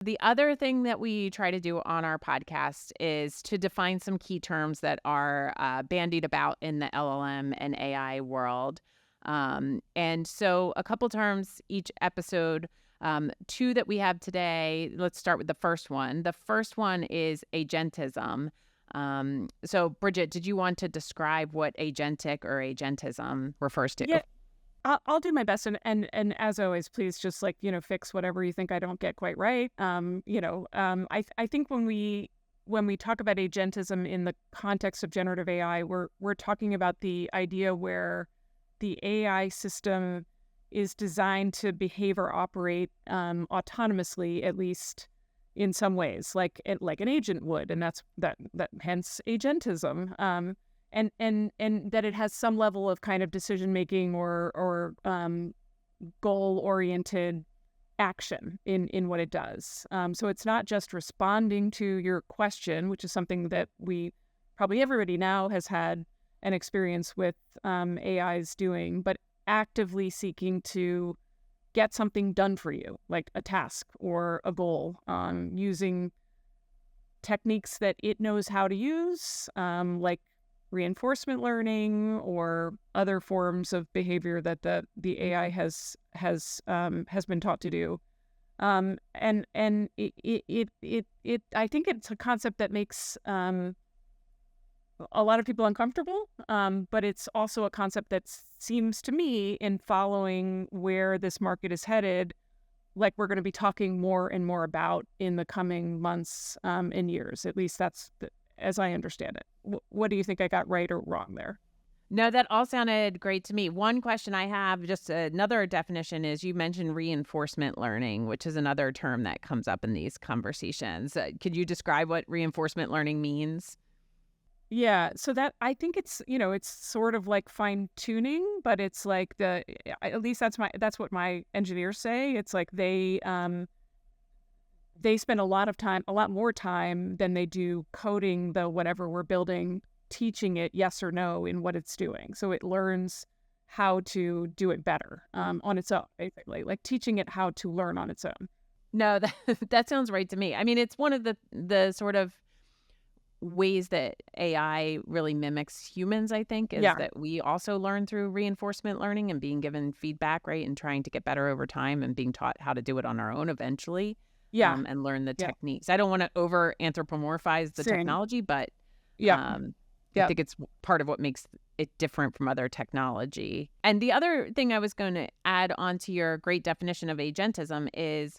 The other thing that we try to do on our podcast is to define some key terms that are bandied about in the LLM and AI world. And so a couple terms each episode. Two that we have today. Let's start with the first one. The first one is agentism. So Bridget, did you want to describe what agentic or agentism refers to? Yeah, I'll do my best, and as always, please just fix whatever you think I don't get quite right. I think when we talk about agentism in the context of generative AI, we're talking about the idea where the AI system is designed to behave or operate autonomously, at least in some ways, like an agent would, and that's hence agentism. And that it has some level of kind of decision making or goal oriented action in what it does. So it's not just responding to your question, which is something that probably everybody now has had an experience with AIs doing, but actively seeking to get something done for you, like a task or a goal, using techniques that it knows how to use, like reinforcement learning or other forms of behavior that the AI has been taught to do. And it I think it's a concept that makes a lot of people uncomfortable, but it's also a concept that seems to me, in following where this market is headed, like we're going to be talking more and more about in the coming months and years. At least that's as I understand it. What do you think I got right or wrong there? No, that all sounded great to me. One question I have, just another definition, is you mentioned reinforcement learning, which is another term that comes up in these conversations. Could you describe what reinforcement learning means? Yeah, so that I think it's sort of like fine tuning, but it's like at least that's what my engineers say. It's like they spend a lot more time than they do coding the whatever we're building, teaching it yes or no in what it's doing. So it learns how to do it better on its own, basically, like teaching it how to learn on its own. No, that sounds right to me. I mean, it's one of the sort of ways that AI really mimics humans, I think, is Yeah, that we also learn through reinforcement learning and being given feedback, right? And trying to get better over time and being taught how to do it on our own eventually, yeah, and learn the yeah. techniques. I don't want to over anthropomorphize the Same. technology, but Yeah, I yeah. think it's part of what makes it different from other technology. And the other thing I was going to add on to your great definition of agentism is,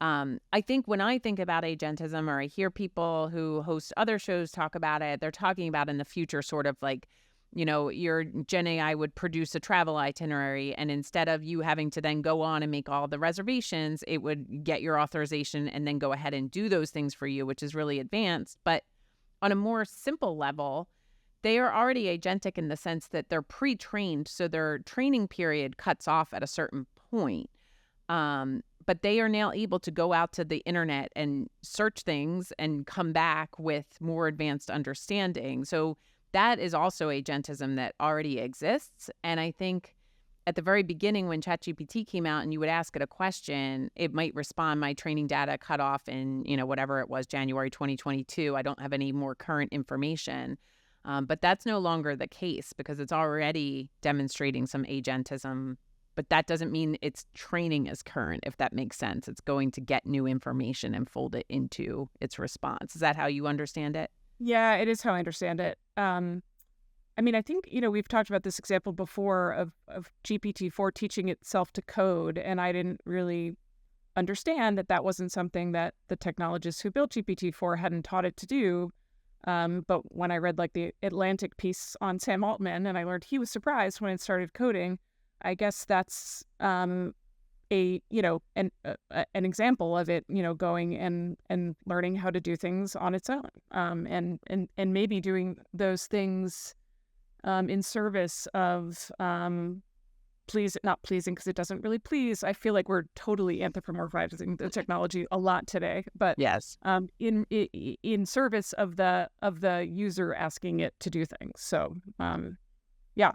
I think when I think about agentism, or I hear people who host other shows talk about it, they're talking about in the future sort of like, your Gen AI would produce a travel itinerary, and instead of you having to then go on and make all the reservations, it would get your authorization and then go ahead and do those things for you, which is really advanced. But on a more simple level, they are already agentic in the sense that they're pre-trained, so their training period cuts off at a certain point. But they are now able to go out to the internet and search things and come back with more advanced understanding. So that is also agentism that already exists. And I think at the very beginning, when ChatGPT came out and you would ask it a question, it might respond, my training data cut off in, whatever it was, January 2022. I don't have any more current information. But that's no longer the case because it's already demonstrating some agentism. But that doesn't mean its training is current, if that makes sense. It's going to get new information and fold it into its response. Is that how you understand it? Yeah, it is how I understand it. I mean, I think, we've talked about this example before of GPT-4 teaching itself to code, and I didn't really understand that wasn't something that the technologists who built GPT-4 hadn't taught it to do. But when I read like the Atlantic piece on Sam Altman, and I learned he was surprised when it started coding, I guess that's an example of it, going and learning how to do things on its own, and maybe doing those things in service of not pleasing, because it doesn't really please. I feel like we're totally anthropomorphizing the technology a lot today, but Yes. in service of the user asking it to do things. So yeah,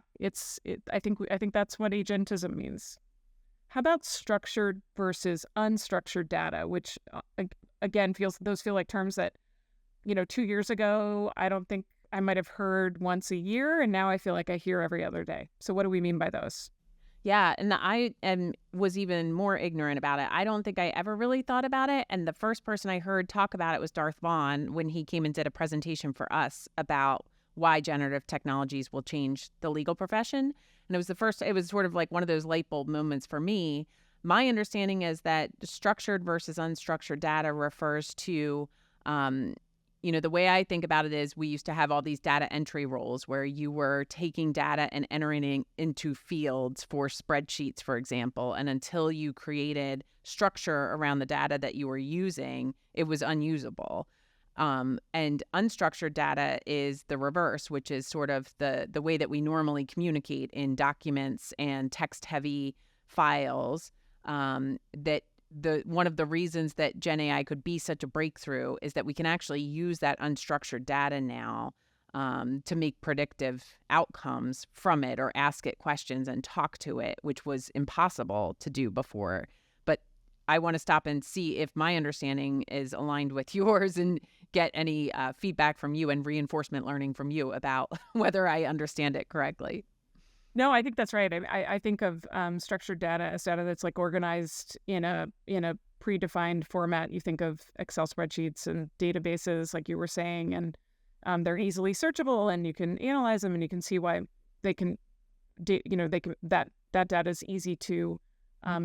I think that's what agentism means. How about structured versus unstructured data, which again those feel like terms that, 2 years ago, I don't think I might have heard once a year, and now I feel like I hear every other day. So what do we mean by those? Yeah, and was even more ignorant about it. I don't think I ever really thought about it. And the first person I heard talk about it was Darth Vaughan when he came and did a presentation for us about why generative technologies will change the legal profession. And it was sort of like one of those light bulb moments for me. My understanding is that structured versus unstructured data refers to the way I think about it is we used to have all these data entry roles where you were taking data and entering it into fields for spreadsheets, for example. And until you created structure around the data that you were using, it was unusable. And unstructured data is the reverse, which is sort of the way that we normally communicate in documents and text-heavy files, that one of the reasons that Gen AI could be such a breakthrough is that we can actually use that unstructured data now to make predictive outcomes from it or ask it questions and talk to it, which was impossible to do before. But I want to stop and see if my understanding is aligned with yours and get any feedback from you and reinforcement learning from you about whether I understand it correctly. No, I think that's right. I think of structured data as data that's like organized in a predefined format. You think of Excel spreadsheets and databases, like you were saying, and they're easily searchable, and you can analyze them, and you can see why they can, that data is easy to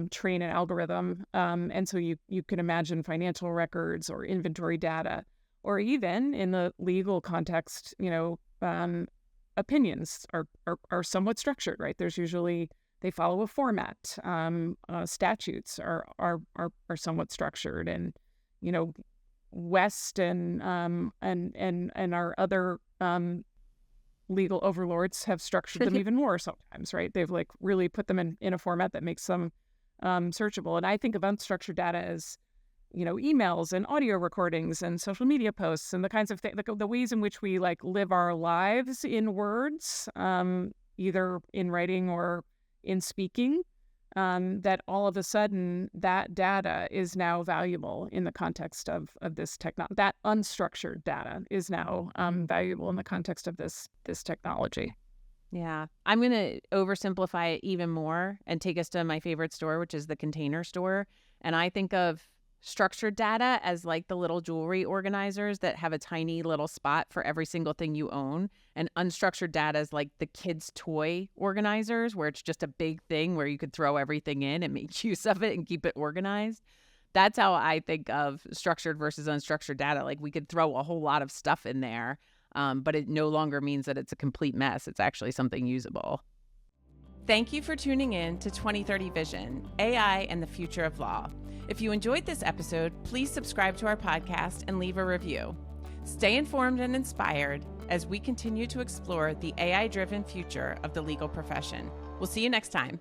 train an algorithm, and so you can imagine financial records or inventory data, or even in the legal context, opinions are somewhat structured, right? There's usually, they follow a format. Statutes are somewhat structured, and West and our other legal overlords have structured them even more sometimes, right? They've like really put them in a format that makes them searchable. And I think of unstructured data as emails and audio recordings and social media posts and the kinds of things, the ways in which we like live our lives in words, either in writing or in speaking, that all of a sudden that data is now valuable in the context of this technology. That unstructured data is now valuable in the context of this technology. Yeah. I'm going to oversimplify it even more and take us to my favorite store, which is the Container Store. And I think of structured data as like the little jewelry organizers that have a tiny little spot for every single thing you own. And unstructured data is like the kids' toy organizers, where it's just a big thing where you could throw everything in and make use of it and keep it organized. That's how I think of structured versus unstructured data. Like we could throw a whole lot of stuff in there, but it no longer means that it's a complete mess. It's actually something usable. Thank you for tuning in to 2030 Vision, AI and the Future of Law. If you enjoyed this episode, please subscribe to our podcast and leave a review. Stay informed and inspired as we continue to explore the AI-driven future of the legal profession. We'll see you next time.